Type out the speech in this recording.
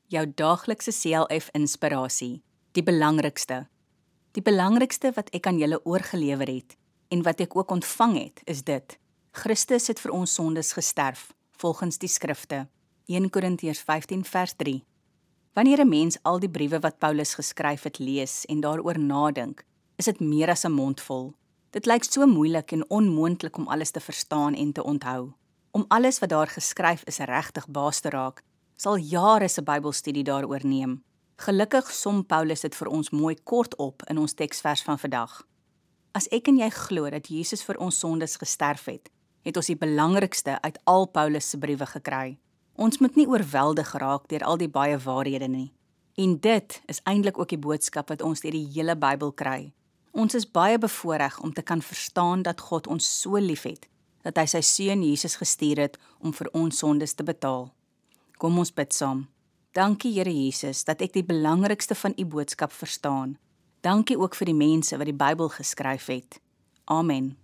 jou daaglikse CLF inspirasie, die belangrikste. Die belangrikste wat ek aan julle oorgelewer het, en wat ek ook ontvang het, is dit. Christus het vir ons sondes gesterf, volgens die skrifte. 1 Korintiërs 15 vers 3. Wanneer 'n mens al die briewe wat Paulus geskryf het lees en daaroor nadink, is dit meer as 'n mondvol. Dit lyk so moeilik en onmoontlik om alles te verstaan en te onthou. Om alles wat daar geskryf is regtig baas te raak, sal jare se Bybelstudie daaroor neem. Gelukkig som Paulus dit vir ons mooi kort op in ons teksvers van vandag. As ek en jy glo dat Jesus vir ons sondes gesterf het, het ons die belangrikste uit al Paulus se briewe gekry. Ons moet nie oorweldig geraak deur al die baie waarhede nie. En dit is eintlik ook die boodskap wat ons deur die hele Bybel kry. Ons is baie bevoorreg om te kan verstaan dat God ons so liefhet, dat hy sy seun Jesus gestuur het om vir ons sondes te betaal. Kom ons bid saam. Dankie Here Jesus dat ek die belangrikste van u boodskap verstaan. Dankie ook vir die mense wat die Bybel geskryf het. Amen.